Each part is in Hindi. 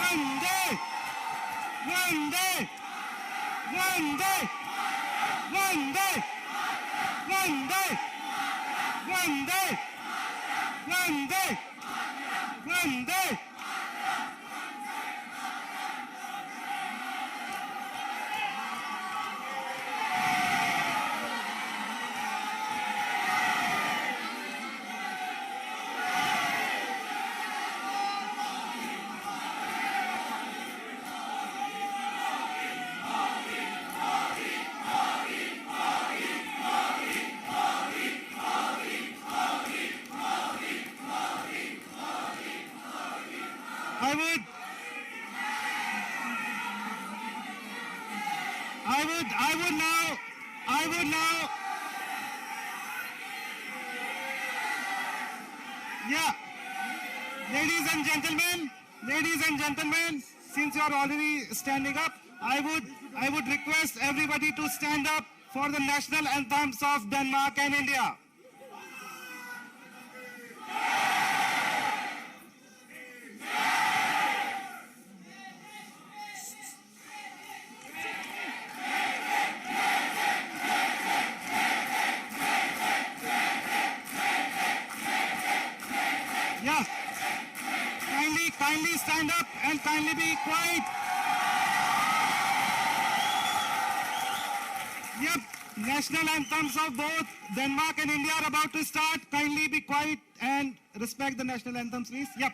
Vande Vande Vande Vande Vande Vande Vande Vande I would now, yeah, ladies and gentlemen, since you are already standing up, I would request everybody to stand up for the national anthems of Denmark and India. Yeah, kindly stand up and kindly be quiet. Yep, national anthems of both Denmark and India are about to start. Kindly be quiet and respect the national anthems, please. Yep.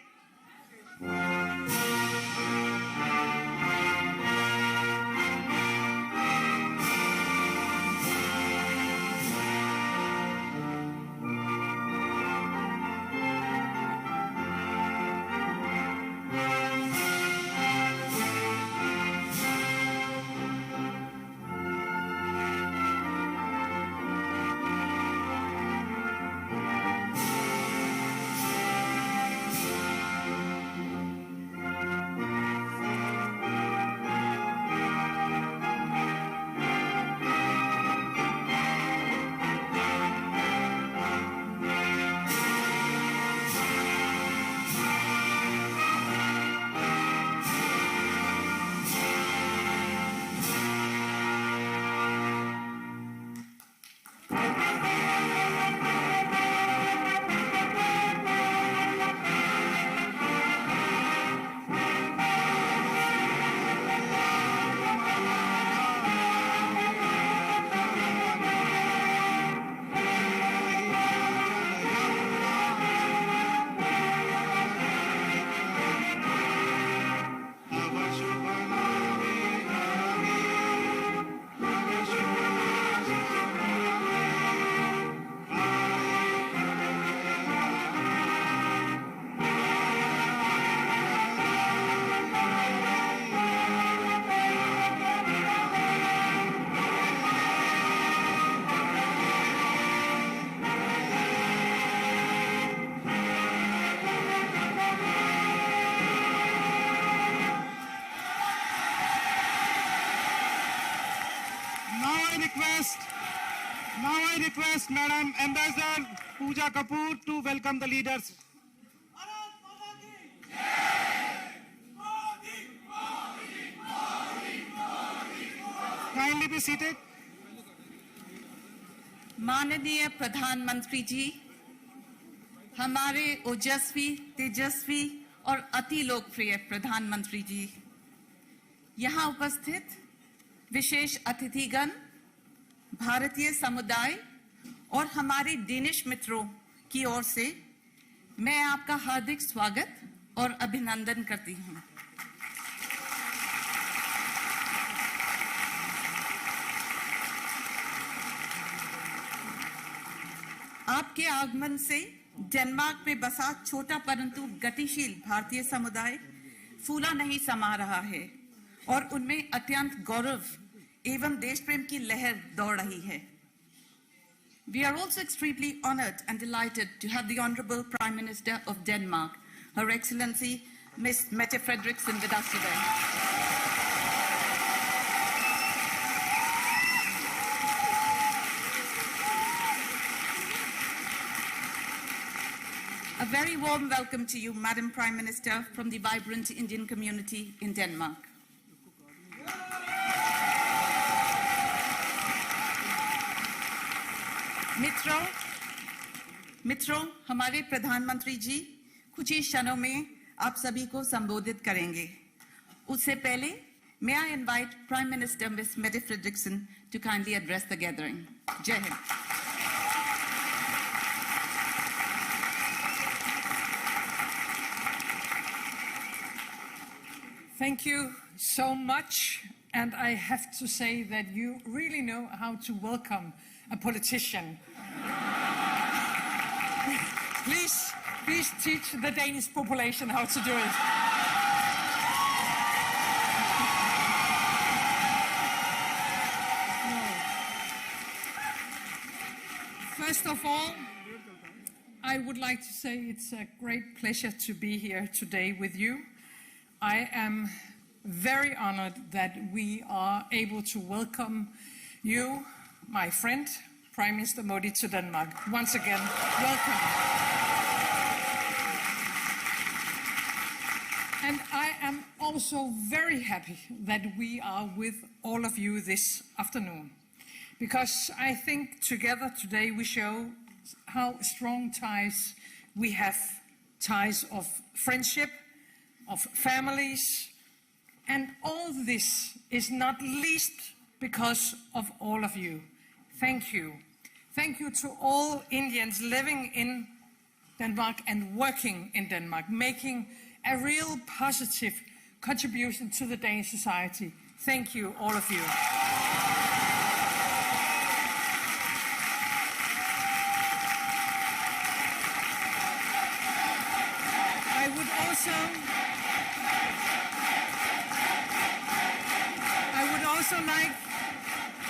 Now I request Madam Ambassador Pooja Kapoor to welcome the leaders. Kindly be seated. माननीय प्रधानमंत्री जी, हमारे ओजस्वी, तेजस्वी और अति लोकप्रिय प्रधानमंत्री जी, यहाँ उपस्थित विशेष अतिथिगण, भारतीय समुदाय और हमारे डेनिश मित्रों की ओर से मैं आपका हार्दिक स्वागत और अभिनंदन करती हूँ। आपके आगमन से डेनमार्क में बसा छोटा परंतु गतिशील भारतीय समुदाय फूला नहीं समा रहा है और उनमें अत्यंत गौरव एवं देश प्रेम की लहर दौड़ रही है। We are also extremely honored and delighted to have the Honorable Prime Minister of Denmark, Her Excellency Ms. Mette Frederiksen, with us today. A very warm welcome to you, Madam Prime Minister, from the vibrant Indian community in Denmark. मित्रों, हमारे प्रधानमंत्री जी कुछ ही क्षणों में आप सभी को संबोधित करेंगे। उससे पहले, may I invite Prime Minister Ms. Mette Frederiksen to kindly address the gathering. Jai Hind. Thank you so much, and I have to say that you really know how to welcome a politician. Please teach the Danish population how to do it. First of all, I would like to say it's a great pleasure to be here today with you. I am very honored that we are able to welcome you, my friend, Prime Minister Modi, to Denmark. Once again, welcome. And I am also very happy that we are with all of you this afternoon, because I think together today we show how strong ties we have, ties of friendship, of families, and all this is not least because of all of you. Thank you. Thank you to all Indians living in Denmark and working in Denmark, making a real positive contribution to the Danish society. Thank you, all of you.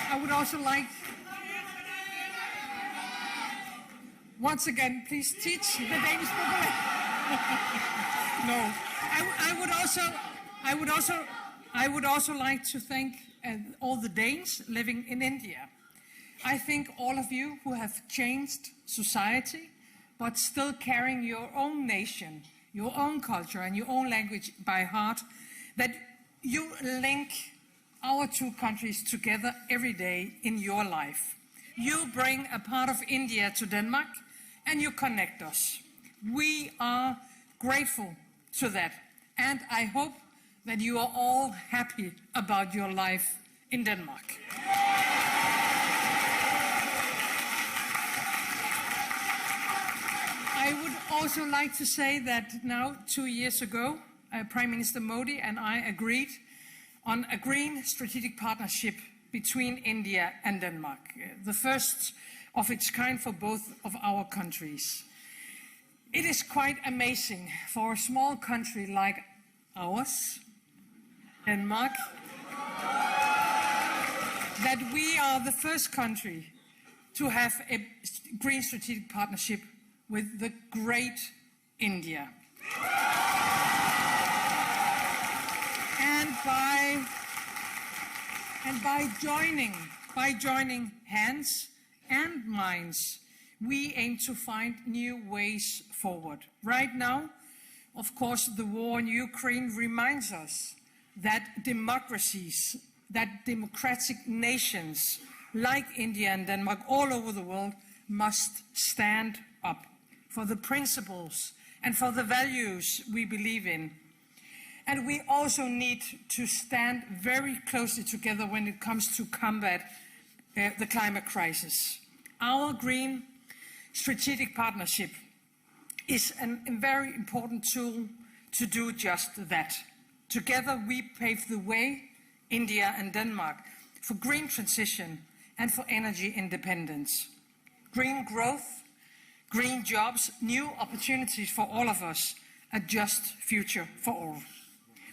I would also like once again, please teach the Danish people. No, I would also like to thank all the Danes living in India. I think all of you who have changed society, but still carrying your own nation, your own culture and your own language by heart, that you link our two countries together every day in your life. You bring a part of India to Denmark and you connect us. We are grateful to that, and I hope that you are all happy about your life in Denmark. I would also like to say that now, 2 years ago, Prime Minister Modi and I agreed on a green strategic partnership between India and Denmark, the first of its kind for both of our countries. It is quite amazing for a small country like ours, Denmark, that we are the first country to have a green strategic partnership with the great India. And by joining hands and minds, we aim to find new ways forward. Right now, of course, the war in Ukraine reminds us that democracies, that democratic nations like India and Denmark all over the world must stand up for the principles and for the values we believe in. And we also need to stand very closely together when it comes to combat the climate crisis. Our green strategic partnership is a very important tool to do just that. Together we pave the way, India and Denmark, for green transition and for energy independence. Green growth, green jobs, new opportunities for all of us, a just future for all.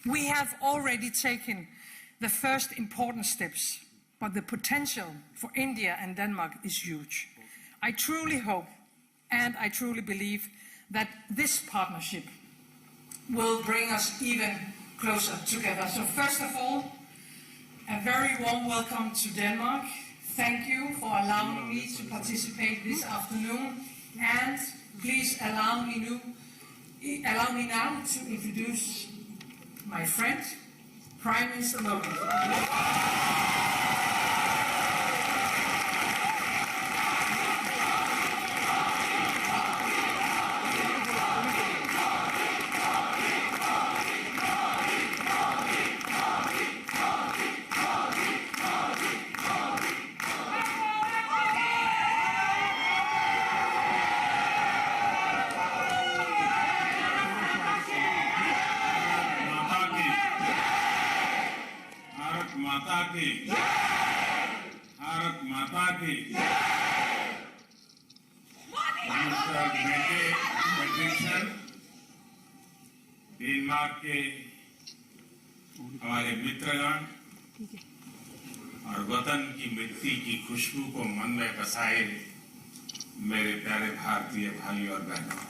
We have already taken the first important steps, but the potential for India and Denmark is huge. I truly hope and I truly believe that this partnership will bring us even closer together. So first of all, a very warm welcome to Denmark. Thank you for allowing me to participate this afternoon, and Please allow me now to introduce my friend, Prime Minister Modi. माता की भारत माता की मिस्टर मेटे फ्रेडरिक्सन, डेनमार्क के हमारे मित्रगण और वतन की मिट्टी की खुशबू को मन में बसाए मेरे प्यारे भारतीय भाई और बहनों,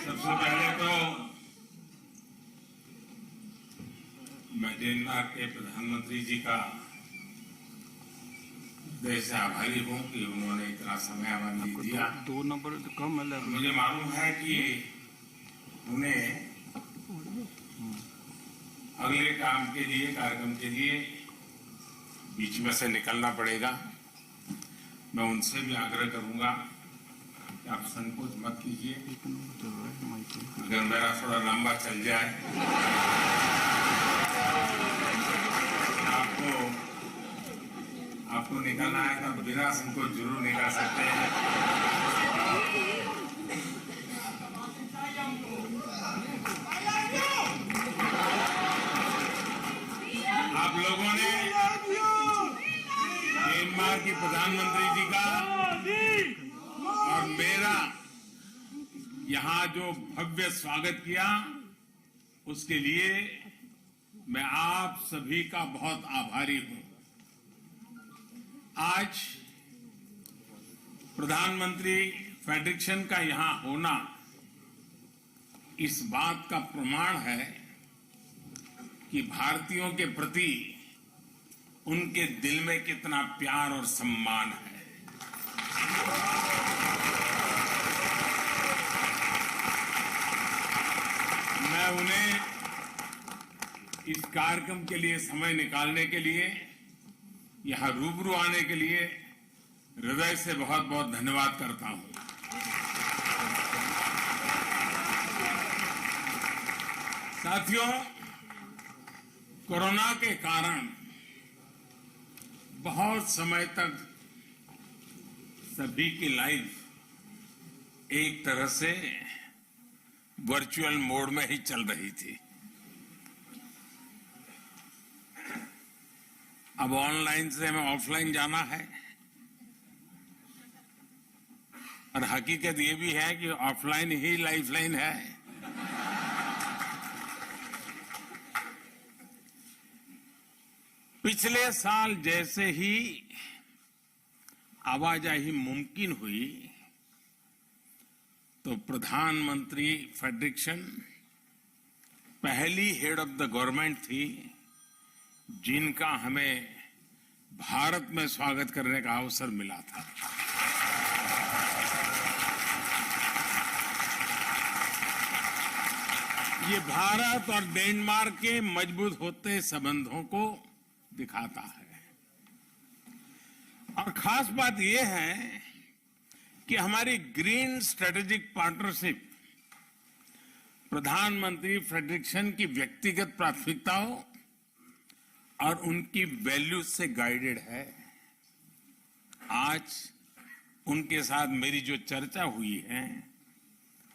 सबसे पहले तो मैं डेनमार्क के प्रधानमंत्री जी का हृदय से आभारी हूं कि उन्होंने इतना समय हमें दिया। 2 नंबर कम है। मुझे मालूम है कि उन्हें अगले काम के लिए, कार्यक्रम के लिए बीच में से निकलना पड़ेगा। मैं उनसे भी आग्रह करूंगा कि आप संकोच मत कीजिए। अगर मेरा थोड़ा लंबा चल जाए, आपको निकलना है तो बिना संकोच जरूर निकल सकते हैं। आप लोगों ने डेनमार्क की प्रधानमंत्री जी का और मेरा यहाँ जो भव्य स्वागत किया, उसके लिए मैं आप सभी का बहुत आभारी हूं। आज प्रधानमंत्री फ्रेडरिक्सन का यहाँ होना इस बात का प्रमाण है कि भारतीयों के प्रति उनके दिल में कितना प्यार और सम्मान है। मैं उन्हें इस कार्यक्रम के लिए समय निकालने के लिए, यहां रूबरू आने के लिए हृदय से बहुत बहुत धन्यवाद करता हूं। साथियों, कोरोना के कारण बहुत समय तक सभी की लाइफ एक तरह से वर्चुअल मोड में ही चल रही थी। अब ऑनलाइन से हमें ऑफलाइन जाना है, और हकीकत ये भी है कि ऑफलाइन ही लाइफलाइन है। पिछले साल जैसे ही आवाजाही मुमकिन हुई तो प्रधानमंत्री फ्रेडरिक्सन पहली हेड ऑफ द गवर्नमेंट थी जिनका हमें भारत में स्वागत करने का अवसर मिला था। ये भारत और डेनमार्क के मजबूत होते संबंधों को दिखाता है। और खास बात यह है कि हमारी ग्रीन स्ट्रेटेजिक पार्टनरशिप प्रधानमंत्री फ्रेडरिक्सन की व्यक्तिगत प्राथमिकताओं और उनकी वैल्यूज से गाइडेड है। आज उनके साथ मेरी जो चर्चा हुई है,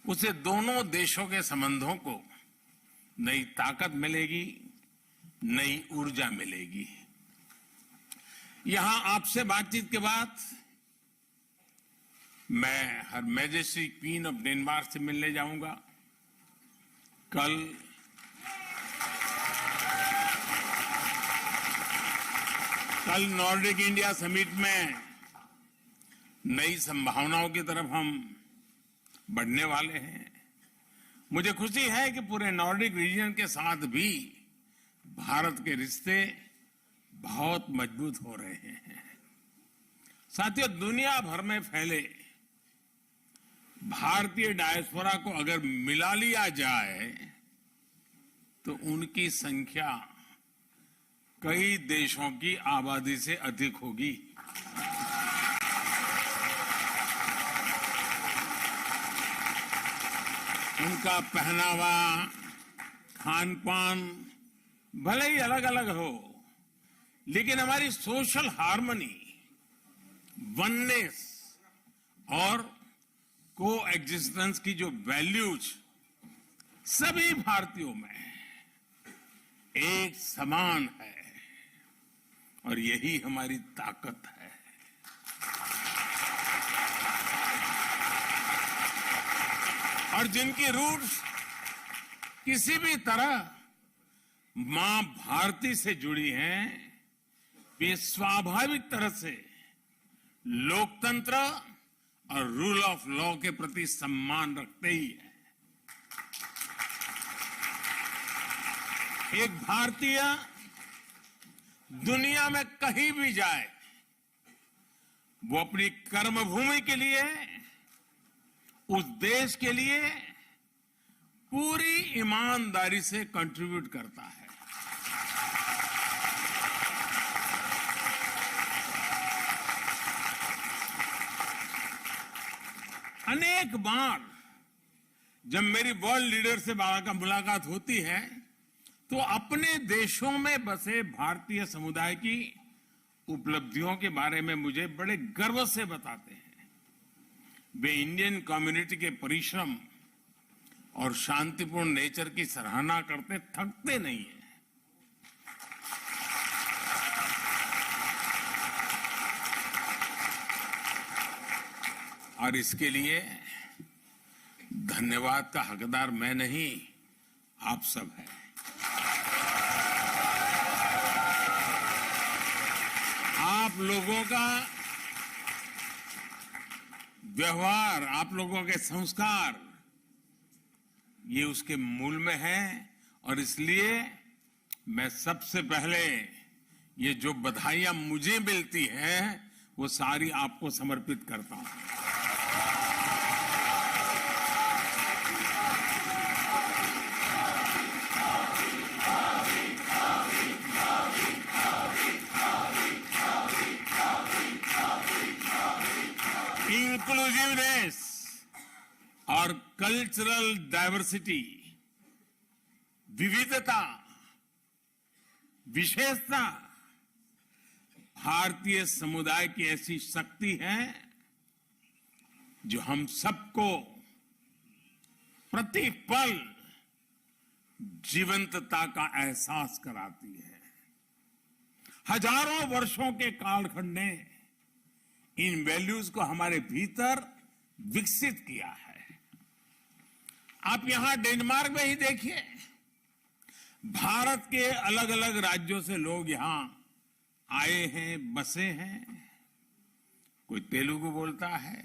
उससे दोनों देशों के संबंधों को नई ताकत मिलेगी, नई ऊर्जा मिलेगी। यहां आपसे बातचीत के बाद मैं हर मैजेस्टी क्वीन ऑफ डेनमार्क से मिलने जाऊंगा। कल नॉर्डिक इंडिया समिट में नई संभावनाओं की तरफ हम बढ़ने वाले हैं। मुझे खुशी है कि पूरे नॉर्डिक रीजन के साथ भी भारत के रिश्ते बहुत मजबूत हो रहे हैं। साथियों, दुनिया भर में फैले भारतीय डायस्पोरा को अगर मिला लिया जाए तो उनकी संख्या कई देशों की आबादी से अधिक होगी। उनका पहनावा, खान पान भले ही अलग अलग हो, लेकिन हमारी सोशल हार्मनी, वननेस और को एग्जिस्टेंस की जो वैल्यूज सभी भारतीयों में एक समान है और यही हमारी ताकत है। और जिनकी रूट्स किसी भी तरह मां भारती से जुड़ी हैं, वे स्वाभाविक तरह से लोकतंत्र और रूल ऑफ लॉ के प्रति सम्मान रखते ही हैं। एक भारतीय दुनिया में कहीं भी जाए, वो अपनी कर्मभूमि के लिए, उस देश के लिए पूरी ईमानदारी से कंट्रीब्यूट करता है। अनेक बार जब मेरी वर्ल्ड लीडर से मुलाकात होती है तो अपने देशों में बसे भारतीय समुदाय की उपलब्धियों के बारे में मुझे बड़े गर्व से बताते हैं। वे इंडियन कम्युनिटी के परिश्रम और शांतिपूर्ण नेचर की सराहना करते थकते नहीं हैं। और इसके लिए धन्यवाद का हकदार मैं नहीं, आप सब हैं। आप लोगों का व्यवहार, आप लोगों के संस्कार, ये उसके मूल में है और इसलिए मैं सबसे पहले ये जो बधाइयां मुझे मिलती हैं वो सारी आपको समर्पित करता हूं। इंक्लूसिवनेस और कल्चरल डाइवर्सिटी, विविधता, विशेषता भारतीय समुदाय की ऐसी शक्ति है जो हम सबको प्रतिपल जीवंतता का एहसास कराती है। हजारों वर्षों के कालखंड ने इन वैल्यूज को हमारे भीतर विकसित किया है। आप यहां डेनमार्क में ही देखिए, भारत के अलग अलग राज्यों से लोग यहां आए हैं, बसे हैं। कोई तेलुगु बोलता है,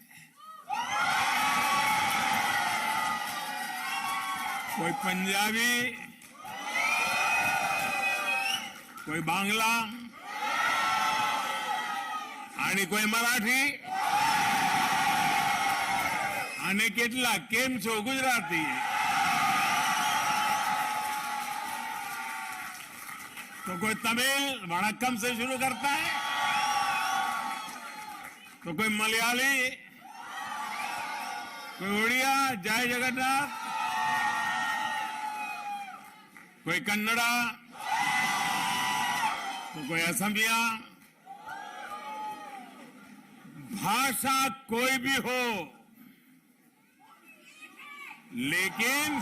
कोई पंजाबी, कोई बांग्ला आणि कोई मराठी आणि કેટલા કેમ છો गुजराती। तो कोई तमिल वणक्कम से शुरू करता है, तो कोई मलयाली, कोई उड़िया जय जगन्नाथ, कोई कन्नड़ा, तो कोई असमिया। भाषा कोई भी हो, लेकिन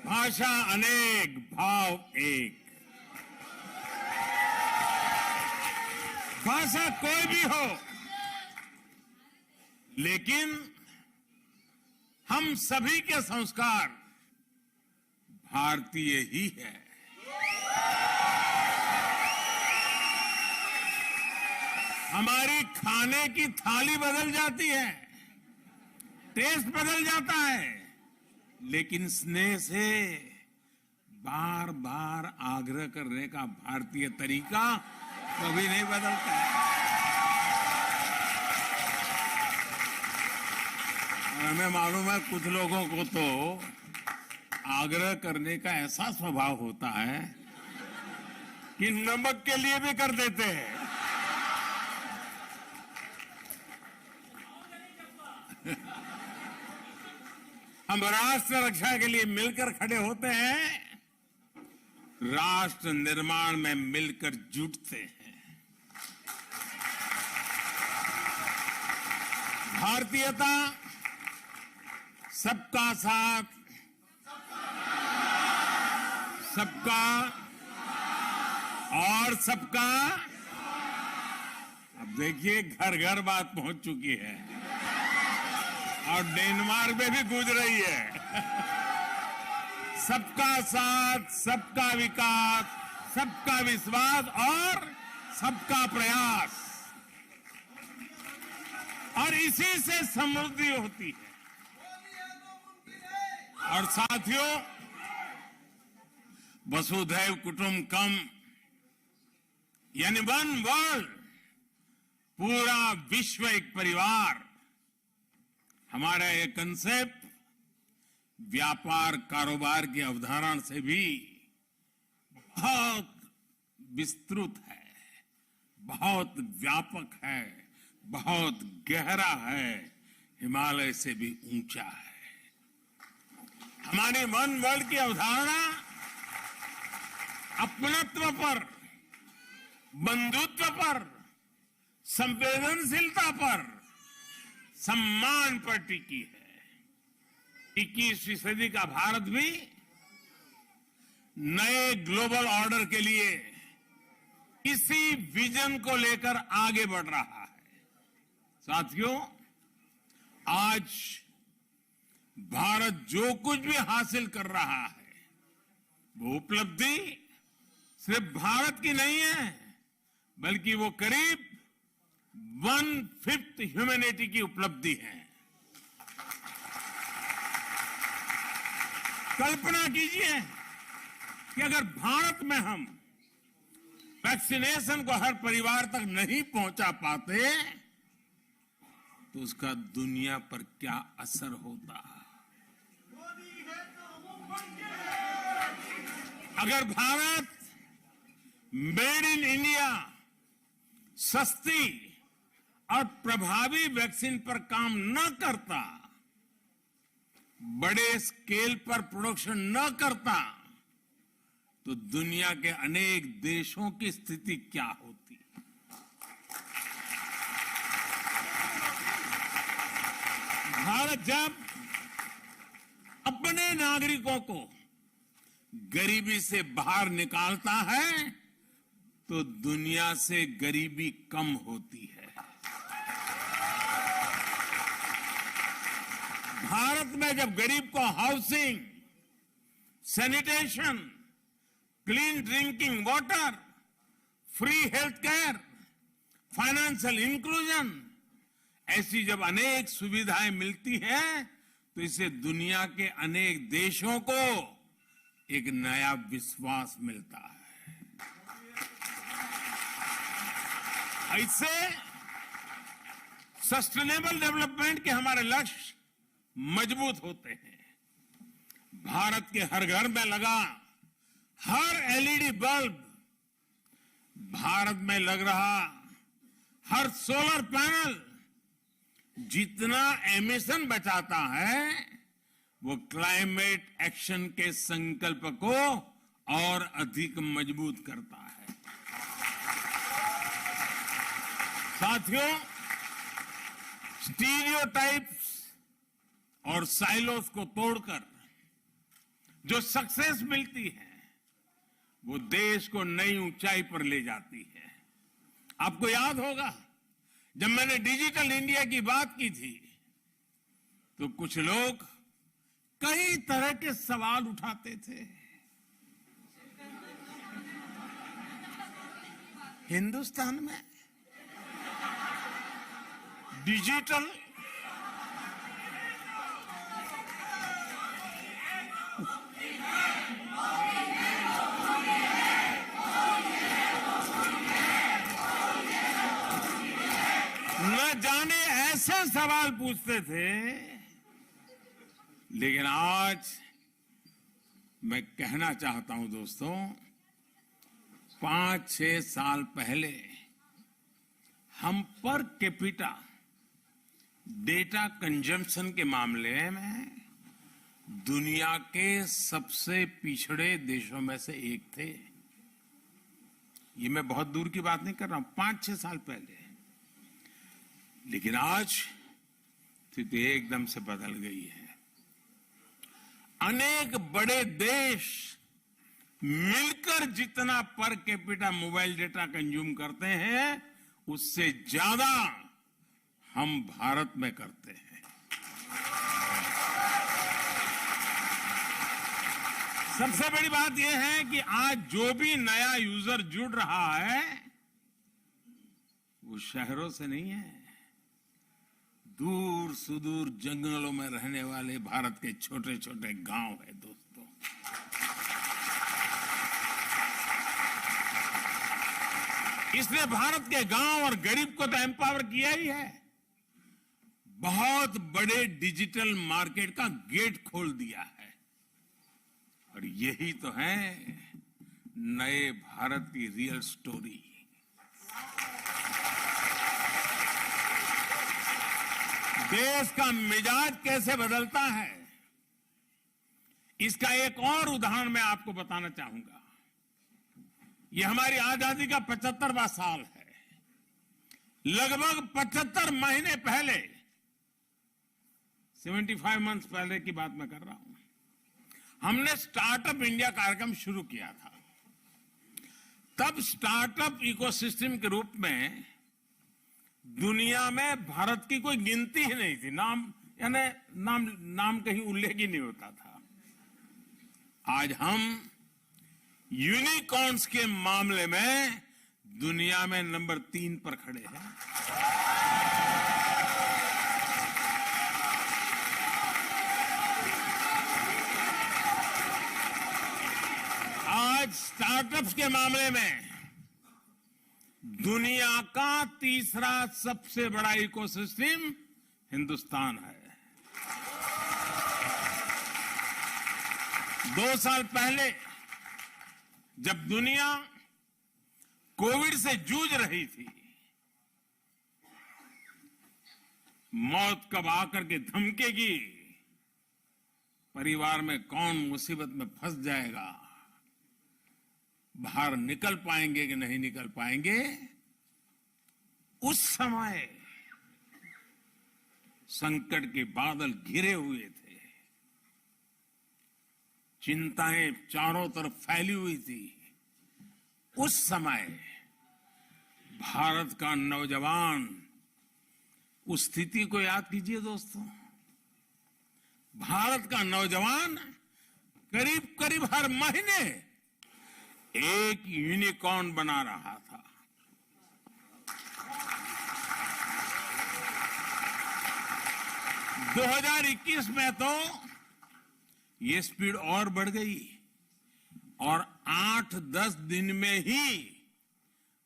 भाषा अनेक, भाव एक। भाषा कोई भी हो, लेकिन हम सभी के संस्कार भारतीय ही है। हमारी खाने की थाली बदल जाती है, टेस्ट बदल जाता है, लेकिन स्नेह से बार बार आग्रह करने का भारतीय तरीका कभी नहीं बदलता है। और हमें मालूम है कुछ लोगों को तो आग्रह करने का ऐसा स्वभाव होता है कि नमक के लिए भी कर देते हैं। हम राष्ट्र रक्षा के लिए मिलकर खड़े होते हैं, राष्ट्र निर्माण में मिलकर जुटते हैं। भारतीयता सबका साथ, सबका और सबका। अब देखिए घर घर बात पहुंच चुकी है और डेनमार्क में भी गूंज रही है। सबका साथ, सबका विकास, सबका विश्वास और सबका प्रयास, और इसी से समृद्धि होती है। और साथियों, वसुधैव कुटुंबकम यानी वन वर्ल्ड, पूरा विश्व एक परिवार, हमारा ये कंसेप्ट व्यापार कारोबार की अवधारणा से भी बहुत विस्तृत है, बहुत व्यापक है, बहुत गहरा है, हिमालय से भी ऊंचा है। हमारी वन वर्ल्ड की अवधारणा अपनत्व पर, बंधुत्व पर, संवेदनशीलता पर, सम्मान पर टिकी है। 21वीं सदी का भारत भी नए ग्लोबल ऑर्डर के लिए इसी विजन को लेकर आगे बढ़ रहा है। साथियों, आज भारत जो कुछ भी हासिल कर रहा है, वो उपलब्धि सिर्फ भारत की नहीं है, बल्कि वो करीब 1/5 ह्यूमैनिटी की उपलब्धि है। कल्पना कीजिए कि अगर भारत में हम वैक्सीनेशन को हर परिवार तक नहीं पहुंचा पाते तो उसका दुनिया पर क्या असर होता। अगर भारत मेड इन इंडिया सस्ती और प्रभावी वैक्सीन पर काम न करता, बड़े स्केल पर प्रोडक्शन न करता, तो दुनिया के अनेक देशों की स्थिति क्या होती। भारत जब अपने नागरिकों को गरीबी से बाहर निकालता है तो दुनिया से गरीबी कम होती है। भारत में जब गरीब को housing, sanitation, clean drinking water, free health care, financial inclusion, ऐसी जब अनेक सुविधाएं मिलती हैं तो इससे दुनिया के अनेक देशों को एक नया विश्वास मिलता है। इससे सस्टेनेबल डेवलपमेंट के हमारे लक्ष्य मजबूत होते हैं। भारत के हर घर में लगा हर एलईडी बल्ब, भारत में लग रहा हर सोलर पैनल जितना एमिशन बचाता है, वो क्लाइमेट एक्शन के संकल्प को और अधिक मजबूत करता है। साथियों, स्टीरियोटाइप्स और साइलोस को तोड़कर जो सक्सेस मिलती है, वो देश को नई ऊंचाई पर ले जाती है। आपको याद होगा जब मैंने डिजिटल इंडिया की बात की थी तो कुछ लोग कई तरह के सवाल उठाते थे। हिंदुस्तान में डिजिटल न जाने ऐसे सवाल पूछते थे। लेकिन आज मैं कहना चाहता हूं दोस्तों, 5-6 साल पहले हम पर कैपिटा डेटा कंजम्पशन के मामले में दुनिया के सबसे पिछड़े देशों में से एक थे। ये मैं बहुत दूर की बात नहीं कर रहा हूं, 5-6 साल पहले। लेकिन आज स्थिति एकदम से बदल गई है। अनेक बड़े देश मिलकर जितना per capita mobile data consume करते हैं, उससे ज्यादा हम भारत में करते हैं। सबसे बड़ी बात यह है कि आज जो भी नया यूजर जुड़ रहा है वो शहरों से नहीं है, दूर सुदूर जंगलों में रहने वाले भारत के छोटे छोटे गांव है दोस्तों। इसने भारत के गांव और गरीब को तो एम्पावर किया ही है, बहुत बड़े डिजिटल मार्केट का गेट खोल दिया है। और यही तो है नए भारत की रियल स्टोरी। देश का मिजाज कैसे बदलता है, इसका एक और उदाहरण मैं आपको बताना चाहूंगा। यह हमारी आजादी का 75वां साल है। लगभग 75 महीने पहले, 75 मंथ्स पहले की बात मैं कर रहा हूं, हमने स्टार्टअप इंडिया कार्यक्रम शुरू किया था। तब स्टार्टअप इकोसिस्टम के रूप में दुनिया में भारत की कोई गिनती ही नहीं थी, नाम कहीं उल्लेख ही नहीं होता था। आज हम यूनिकॉर्न्स के मामले में दुनिया में नंबर 3 पर खड़े हैं। आज स्टार्टअप्स के मामले में दुनिया का तीसरा सबसे बड़ा इकोसिस्टम हिंदुस्तान है। 2 साल पहले जब दुनिया कोविड से जूझ रही थी, मौत कब आकर के धमकेगी, परिवार में कौन मुसीबत में फंस जाएगा, बाहर निकल पाएंगे कि नहीं निकल पाएंगे, उस समय संकट के बादल घिरे हुए थे, चिंताएं चारों तरफ फैली हुई थी। उस समय भारत का नौजवान, उस स्थिति को याद कीजिए दोस्तों, भारत का नौजवान करीब करीब हर महीने एक यूनिकॉर्न बना रहा था। दो 2021 में तो ये स्पीड और बढ़ गई और 8-10 दिन में ही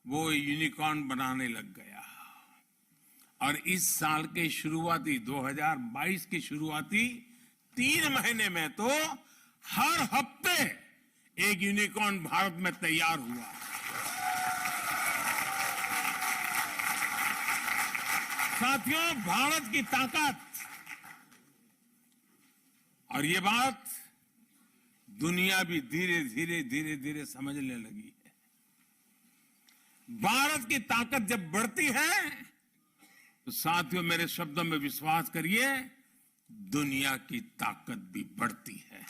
वो यूनिकॉर्न बनाने लग गया। और इस साल के शुरुआती 2022 के शुरुआती 3 महीने में तो हर हफ्ते एक यूनिकॉर्न भारत में तैयार हुआ। साथियों, भारत की ताकत, और ये बात दुनिया भी धीरे धीरे समझने लगी है। भारत की ताकत जब बढ़ती है तो साथियों मेरे शब्दों में विश्वास करिए, दुनिया की ताकत भी बढ़ती है।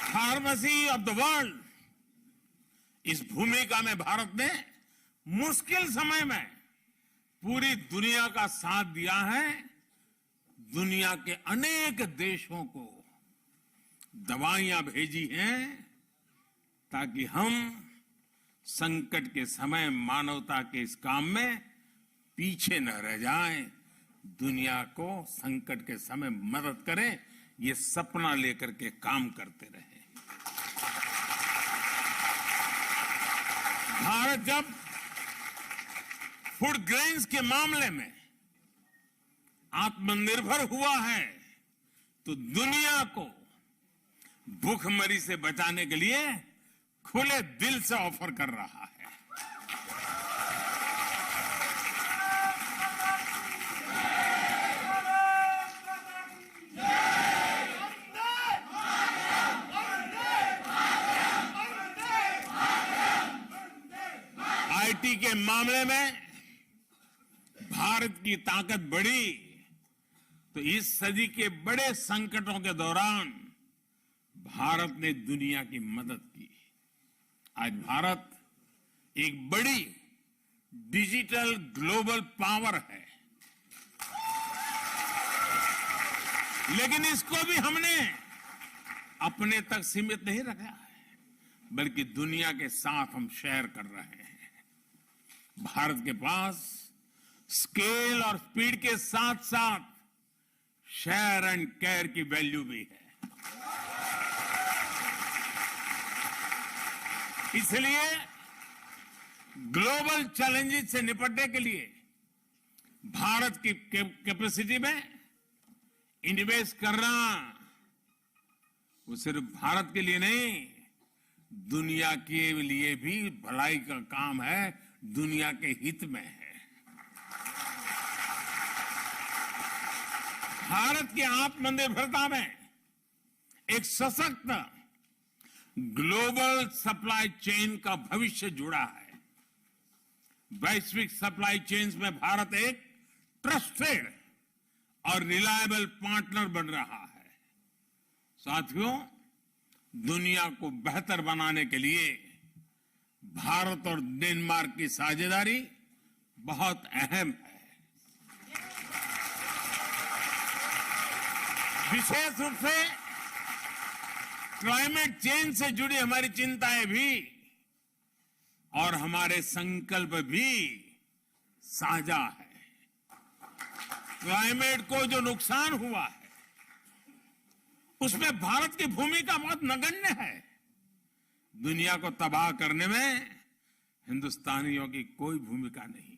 फार्मेसी ऑफ द वर्ल्ड, इस भूमिका में भारत ने मुश्किल समय में पूरी दुनिया का साथ दिया है। दुनिया के अनेक देशों को दवाइयां भेजी हैं ताकि हम संकट के समय मानवता के इस काम में पीछे न रह जाएं, दुनिया को संकट के समय मदद करें, ये सपना लेकर के काम करते रहे। भारत जब फूड ग्रेन्स के मामले में आत्मनिर्भर हुआ है तो दुनिया को भूखमरी से बचाने के लिए खुले दिल से ऑफर कर रहा है। आईटी के मामले में भारत की ताकत बढ़ी तो इस सदी के बड़े संकटों के दौरान भारत ने दुनिया की मदद की। आज भारत एक बड़ी डिजिटल ग्लोबल पावर है, लेकिन इसको भी हमने अपने तक सीमित नहीं रखा है, बल्कि दुनिया के साथ हम शेयर कर रहे हैं। भारत के पास स्केल और स्पीड के साथ साथ शेयर एंड केयर की वैल्यू भी है। इसलिए ग्लोबल चैलेंजेस से निपटने के लिए भारत की कैपेसिटी में इन्वेस्ट करना वो सिर्फ भारत के लिए नहीं, दुनिया के लिए भी भलाई का काम है, दुनिया के हित में है। भारत की आत्मनिर्भरता में एक सशक्त ग्लोबल सप्लाई चेन का भविष्य जुड़ा है। वैश्विक सप्लाई चेन्स में भारत एक ट्रस्टेड और रिलायबल पार्टनर बन रहा है। साथियों, दुनिया को बेहतर बनाने के लिए भारत और डेनमार्क की साझेदारी बहुत अहम है। विशेष रूप से क्लाइमेट चेंज से जुड़ी हमारी चिंताएं भी और हमारे संकल्प भी साझा है। क्लाइमेट को जो नुकसान हुआ है उसमें भारत की भूमिका बहुत नगण्य है। दुनिया को तबाह करने में हिंदुस्तानियों की कोई भूमिका नहीं।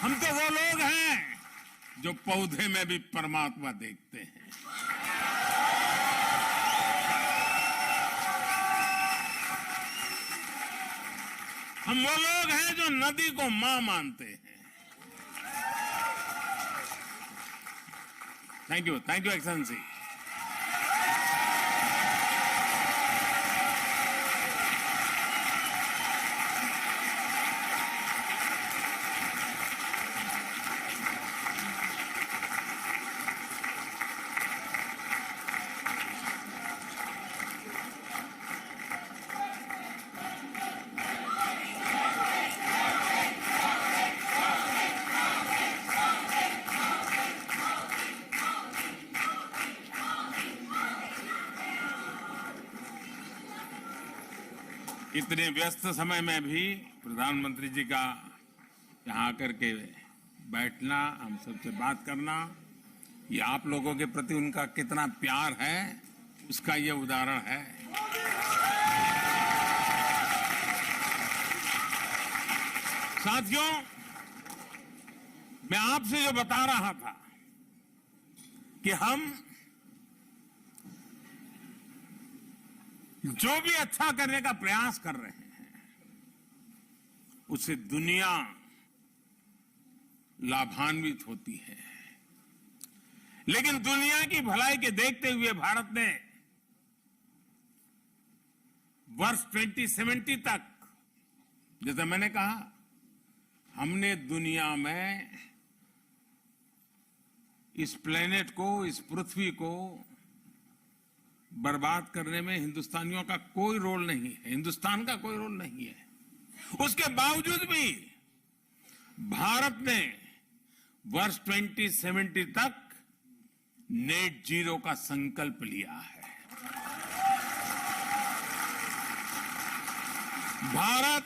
हम तो वो लोग हैं जो पौधे में भी परमात्मा देखते हैं। हम वो लोग हैं जो नदी को मां मानते हैं। Thank you excellency. इतने व्यस्त समय में भी प्रधानमंत्री जी का यहाँ आकर के बैठना, हम सबसे बात करना, ये आप लोगों के प्रति उनका कितना प्यार है उसका ये उदाहरण है। साथियों, मैं आपसे जो बता रहा था कि हम जो भी अच्छा करने का प्रयास कर रहे हैं उससे दुनिया लाभान्वित होती है, लेकिन दुनिया की भलाई के देखते हुए भारत ने वर्ष 2070 तक, जैसे मैंने कहा, हमने दुनिया में इस प्लेनेट को, इस पृथ्वी को बर्बाद करने में हिंदुस्तानियों का कोई रोल नहीं है, हिंदुस्तान का कोई रोल नहीं है। उसके बावजूद भी भारत ने वर्ष 2070 तक नेट जीरो का संकल्प लिया है। भारत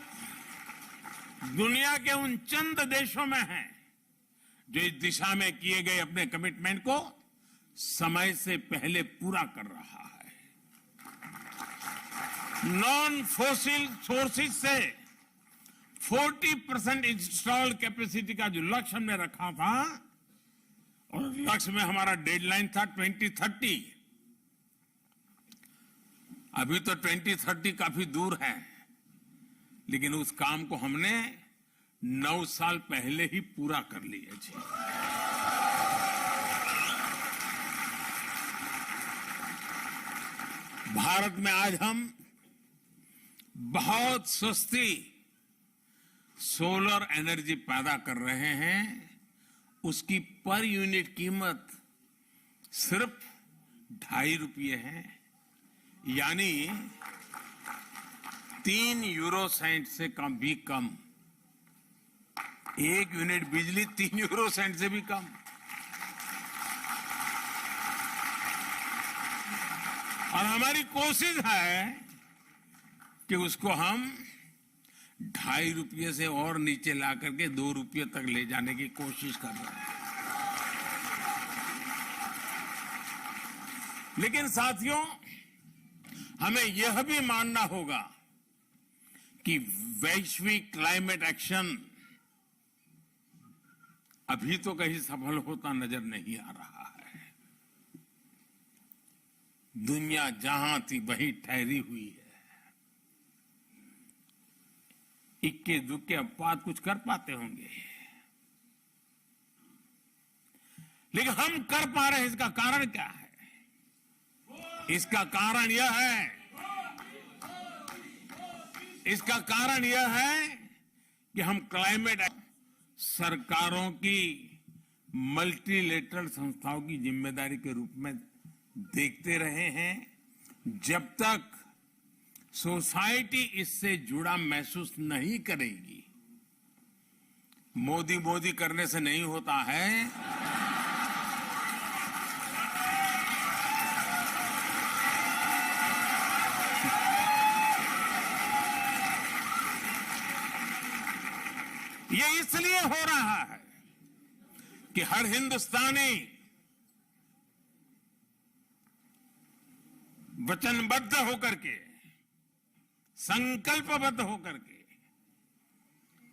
दुनिया के उन चंद देशों में है जो इस दिशा में किए गए अपने कमिटमेंट को समय से पहले पूरा कर रहा है। नॉन फोसिल सोर्सेज से 40% इंस्टॉल कैपेसिटी का जो लक्ष्य हमने रखा था, और लक्ष्य में हमारा डेडलाइन था 2030। अभी तो 2030 काफी दूर है, लेकिन उस काम को हमने 9 साल पहले ही पूरा कर लिया जी। भारत में आज हम बहुत सस्ती सोलर एनर्जी पैदा कर रहे हैं। उसकी पर यूनिट कीमत सिर्फ 2.5 रुपये है, यानी 3 यूरो सेंट से कम भी कम। 1 यूनिट बिजली 3 यूरो सेंट से भी कम। और हमारी कोशिश है कि उसको हम 2.5 रुपये से और नीचे ला करके 2 रुपये तक ले जाने की कोशिश कर रहे हैं। लेकिन साथियों, हमें यह भी मानना होगा कि वैश्विक क्लाइमेट एक्शन अभी तो कहीं सफल होता नजर नहीं आ रहा है। दुनिया जहां थी वहीं ठहरी हुई है। इक्के दुक्के अपवाद कुछ कर पाते होंगे, लेकिन हम कर पा रहे हैं। इसका कारण क्या है? इसका कारण यह है कि हम क्लाइमेट सरकारों की मल्टीलेटरल संस्थाओं की जिम्मेदारी के रूप में देखते रहे हैं। जब तक सोसाइटी इससे जुड़ा महसूस नहीं करेगी, मोदी करने से नहीं होता है। ये इसलिए हो रहा है कि हर हिंदुस्तानी वचनबद्ध होकर के, संकल्पबद्ध होकर के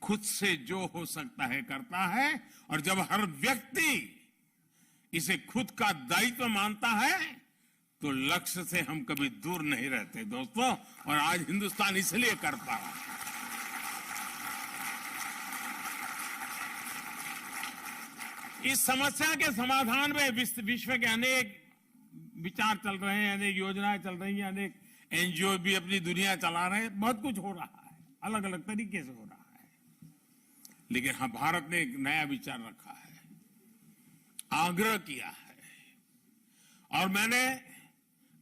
खुद से जो हो सकता है करता है। और जब हर व्यक्ति इसे खुद का दायित्व मानता है तो लक्ष्य से हम कभी दूर नहीं रहते दोस्तों। और आज हिंदुस्तान इसलिए कर पा रहा है। इस समस्या के समाधान में विश्व के अनेक विचार चल रहे हैं, अनेक योजनाएं चल रही हैं, अनेक एनजीओ भी अपनी दुनिया चला रहे हैं। बहुत कुछ हो रहा है, अलग अलग तरीके से हो रहा है। लेकिन हाँ, भारत ने एक नया विचार रखा है, आग्रह किया है। और मैंने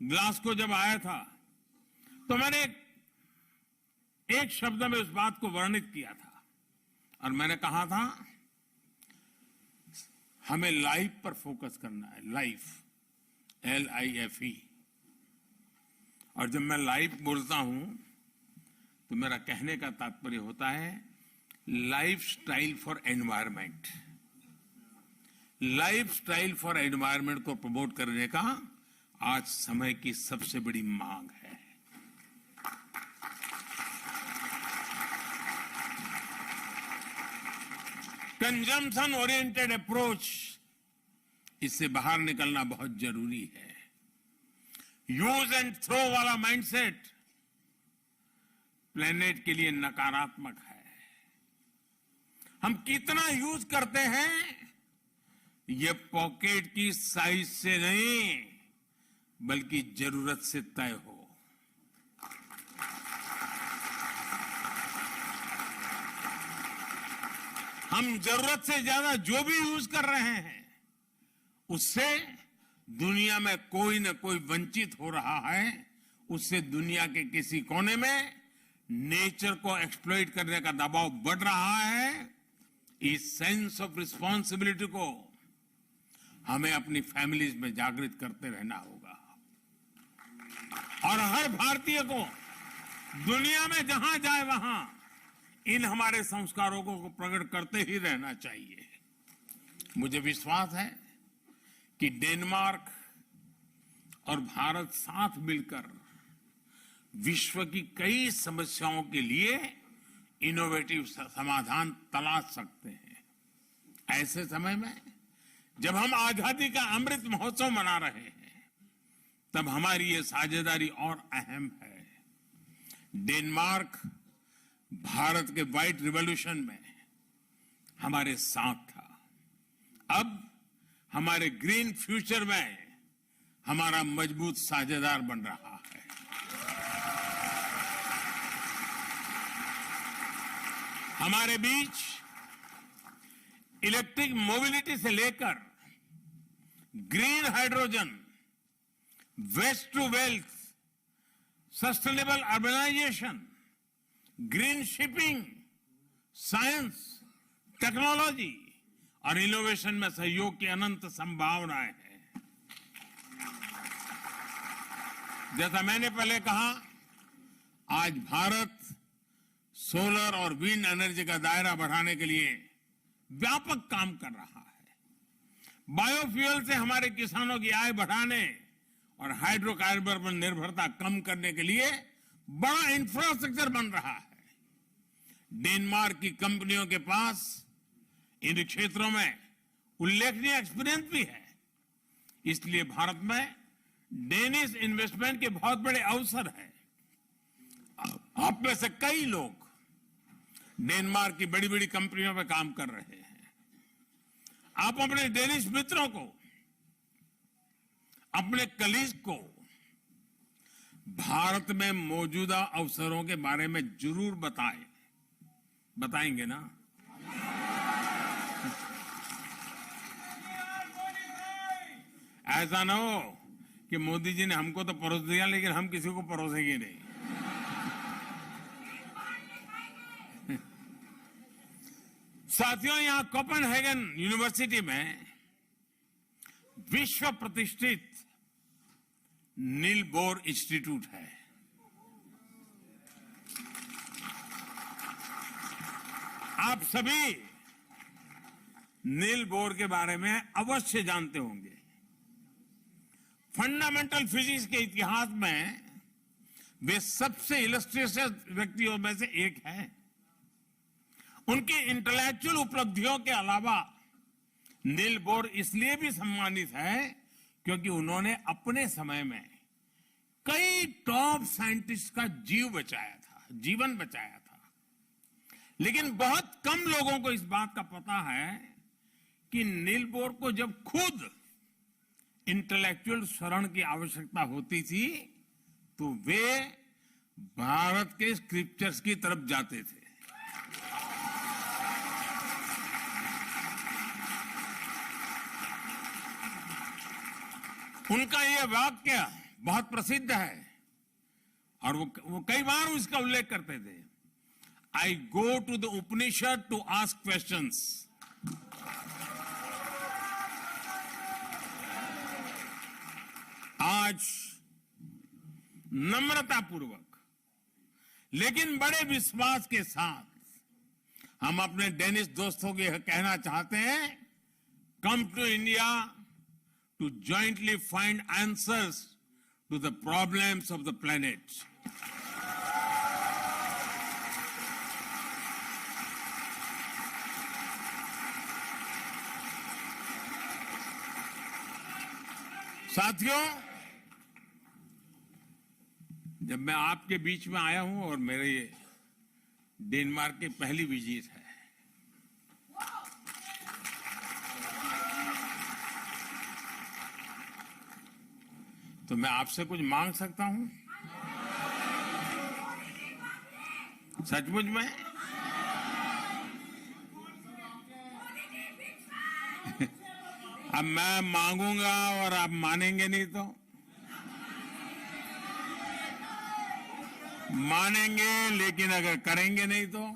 ग्लासगो जब आया था तो मैंने एक शब्द में उस बात को वर्णित किया था, और मैंने कहा था हमें लाइफ पर फोकस करना है। Life, LIFE। और जब मैं लाइफ बोलता हूं तो मेरा कहने का तात्पर्य होता है life style for environment. Life style for environment को प्रमोट करने का आज समय की सबसे बड़ी मांग है। कंजम्पशन ओरिएंटेड अप्रोच, इससे बाहर निकलना बहुत जरूरी है। यूज एंड थ्रो वाला माइंडसेट प्लेनेट के लिए नकारात्मक है। हम कितना यूज करते हैं ये पॉकेट की साइज से नहीं बल्कि जरूरत से तय हो। हम जरूरत से ज्यादा जो भी यूज कर रहे हैं उससे दुनिया में कोई न कोई वंचित हो रहा है, उससे दुनिया के किसी कोने में नेचर को एक्सप्लॉइट करने का दबाव बढ़ रहा है। इस सेंस ऑफ रिस्पॉन्सिबिलिटी को हमें अपनी फैमिलीज में जागृत करते रहना होगा और हर भारतीय को दुनिया में जहां जाए वहां इन हमारे संस्कारों को प्रकट करते ही रहना चाहिए। मुझे विश्वास है कि डेनमार्क और भारत साथ मिलकर विश्व की कई समस्याओं के लिए इनोवेटिव समाधान तलाश सकते हैं। ऐसे समय में जब हम आजादी का अमृत महोत्सव मना रहे हैं, तब हमारी ये साझेदारी और अहम है। डेनमार्क भारत के व्हाइट रिवॉल्यूशन में हमारे साथ था, अब हमारे ग्रीन फ्यूचर में हमारा मजबूत साझेदार बन रहा है। हमारे बीच इलेक्ट्रिक मोबिलिटी से लेकर green hydrogen, waste to wealth, sustainable urbanisation, green shipping, science, technology और इनोवेशन में सहयोग की अनंत संभावनाएं हैं। जैसा मैंने पहले कहा, आज भारत सोलर और विंड एनर्जी का दायरा बढ़ाने के लिए व्यापक काम कर रहा है। बायोफ्यूल से हमारे किसानों की आय बढ़ाने और हाइड्रोकार्बन पर निर्भरता कम करने के लिए बड़ा इंफ्रास्ट्रक्चर बन रहा है। डेनमार्क की कंपनियों के पास इन क्षेत्रों में उल्लेखनीय एक्सपीरियंस भी है। इसलिए भारत में डेनिश इन्वेस्टमेंट के बहुत बड़े अवसर हैं। आप में से कई लोग डेनमार्क की बड़ी बड़ी कंपनियों में काम कर रहे हैं। आप अपने डेनिश मित्रों को, अपने कलीग को भारत में मौजूदा अवसरों के बारे में जरूर बताएंगे ना? ऐसा ना हो कि मोदी जी ने हमको तो परोस दिया लेकिन हम किसी को परोसेंगे नहीं। साथियों, यहां कोपेनहेगन यूनिवर्सिटी में विश्व प्रतिष्ठित नील बोर इंस्टीट्यूट है। आप सभी नील बोर के बारे में अवश्य जानते होंगे। फंडामेंटल फिजिक्स के इतिहास में वे सबसे इलस्ट्रियस व्यक्तियों में से एक हैं। उनकी इंटेलेक्चुअल उपलब्धियों के अलावा नील बोर इसलिए भी सम्मानित है क्योंकि उन्होंने अपने समय में कई टॉप साइंटिस्ट का जीवन बचाया था। लेकिन बहुत कम लोगों को इस बात का पता है कि नील बोर को जब खुद इंटेलेक्चुअल शरण की आवश्यकता होती थी तो वे भारत के स्क्रिप्चर्स की तरफ जाते थे। उनका यह वाक्य बहुत प्रसिद्ध है और वो कई बार उसका उल्लेख करते थे। I go to the Upanishad to ask questions. आज नम्रतापूर्वक लेकिन बड़े विश्वास के साथ हम अपने डेनिश दोस्तों को यह कहना चाहते हैं, come to India to jointly find answers to the problems of the planet. साथियों, जब मैं आपके बीच में आया हूं और मेरे ये डेनमार्क की पहली विजिट है, तो मैं आपसे कुछ मांग सकता हूं? सचमुच में? अब मैं मांगूंगा और आप मानेंगे नहीं तो? मानेंगे लेकिन अगर करेंगे नहीं तो?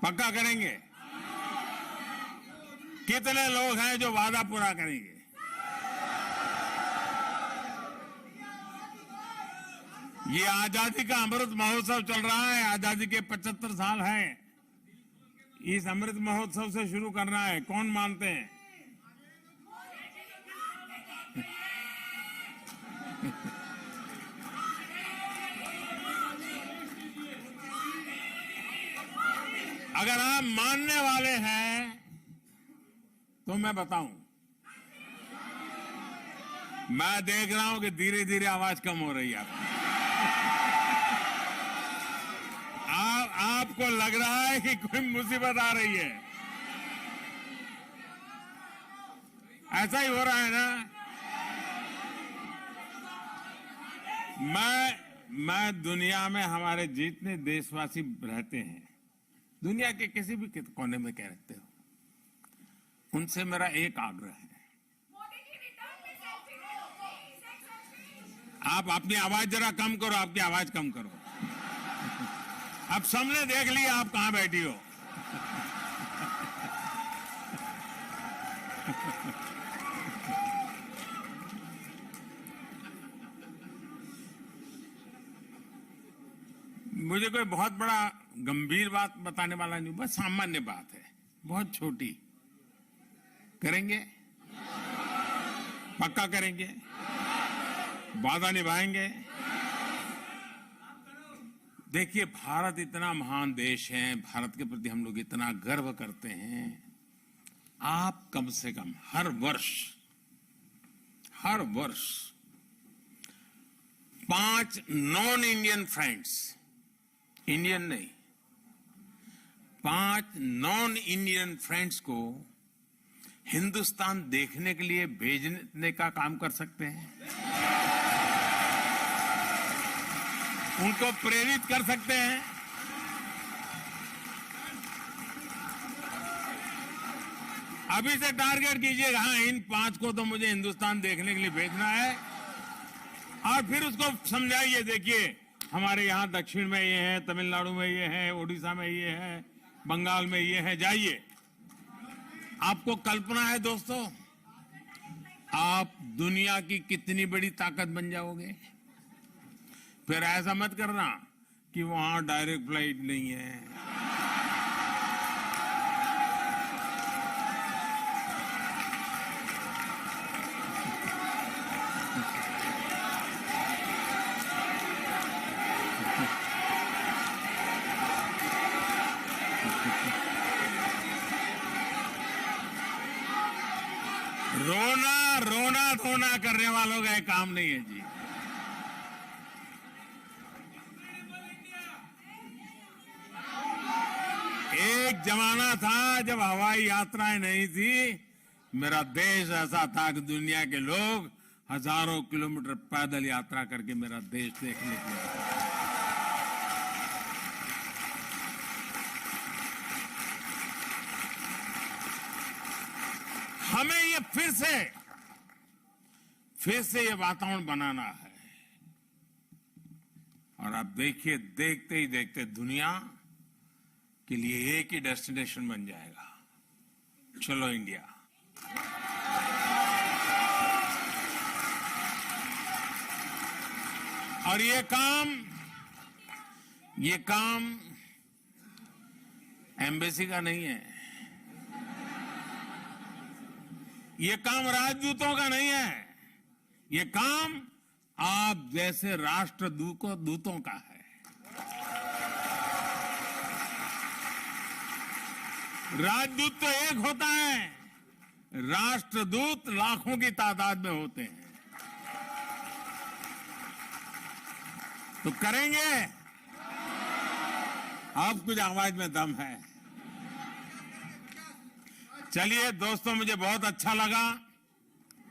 पक्का करेंगे? कितने लोग हैं जो वादा पूरा करेंगे? ये आजादी का अमृत महोत्सव चल रहा है, आजादी के 75 साल हैं। इस अमृत महोत्सव से शुरू करना है। कौन मानते हैं? अगर आप मानने वाले हैं तो मैं बताऊं, मैं देख रहा हूं कि धीरे धीरे आवाज कम हो रही है आपको लग रहा है कि कोई मुसीबत आ रही है। ऐसा ही हो रहा है ना? मैं दुनिया में हमारे जितने देशवासी रहते हैं, दुनिया के किसी भी कोने में कह रखते हो, उनसे मेरा एक आग्रह है, आप अपनी आवाज जरा कम करो, आपकी आवाज कम करो। अब सबने देख लिया आप कहां बैठी हो। मुझे कोई बहुत बड़ा गंभीर बात बताने वाला नहीं, बस सामान्य बात है, बहुत छोटी। करेंगे? पक्का करेंगे? वादा निभाएंगे? देखिए, भारत इतना महान देश है, भारत के प्रति हम लोग इतना गर्व करते हैं। आप कम से कम हर वर्ष 5 नॉन इंडियन फ्रेंड्स, इंडियन नहीं, 5 नॉन इंडियन फ्रेंड्स को हिंदुस्तान देखने के लिए भेजने का काम कर सकते हैं, उनको प्रेरित कर सकते हैं। अभी से टारगेट कीजिएगा, हाँ इन 5 को तो मुझे हिंदुस्तान देखने के लिए भेजना है, और फिर उसको समझाइए, देखिए हमारे यहाँ दक्षिण में ये है, तमिलनाडु में ये है, उड़ीसा में ये है, बंगाल में ये है, जाइए। आपको कल्पना है दोस्तों, आप दुनिया की कितनी बड़ी ताकत बन जाओगे। फिर ऐसा मत करना कि वहां डायरेक्ट फ्लाइट नहीं है, रोना धोना करने वालों का काम नहीं है जी। एक जमाना था जब हवाई यात्राएं नहीं थी, मेरा देश ऐसा था कि दुनिया के लोग हजारों किलोमीटर पैदल यात्रा करके मेरा देश देखने के लिए आते। हमें ये फिर से ये वातावरण बनाना है। और आप देखिए, देखते ही देखते दुनिया के लिए एक ही डेस्टिनेशन बन जाएगा, चलो इंडिया। और ये काम एम्बेसी का नहीं है, ये काम राजदूतों का नहीं है, ये काम आप जैसे राष्ट्रदूतों का है। राजदूत तो एक होता है, राष्ट्रदूत लाखों की तादाद में होते हैं। तो करेंगे? अब कुछ आवाज में दम है। चलिए दोस्तों, मुझे बहुत अच्छा लगा,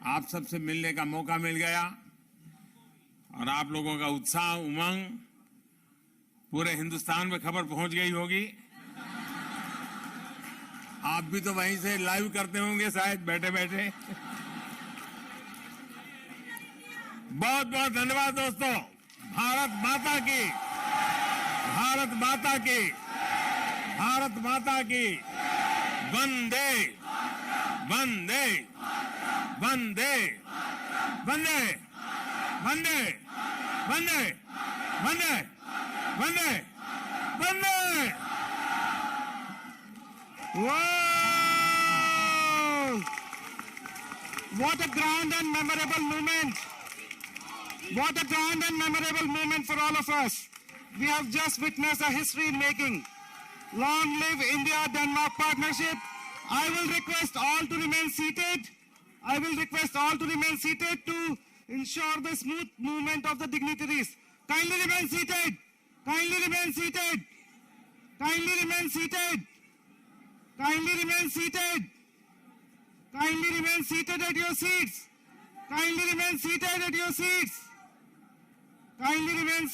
आप सबसे मिलने का मौका मिल गया, और आप लोगों का उत्साह, उमंग पूरे हिंदुस्तान में खबर पहुंच गई होगी। आप भी तो वहीं से लाइव करते होंगे शायद बैठे बैठे। बहुत बहुत धन्यवाद दोस्तों। भारत माता की, भारत माता की, भारत माता की। वंदे वंदे वंदे वंदे वंदे वंदे वंदे वंदे वंदे। Whoa! What a grand and memorable moment. What a grand and memorable moment for all of us. We have just witnessed a history in making. Long live India-Denmark partnership. I will request all to remain seated. I will request all to remain seated to ensure the smooth movement of the dignitaries. Kindly remain seated. Kindly remain seated. Kindly remain seated. Kindly remain seated. Kindly remain seated at your seats. Kindly remain seated at your seats. Kindly remain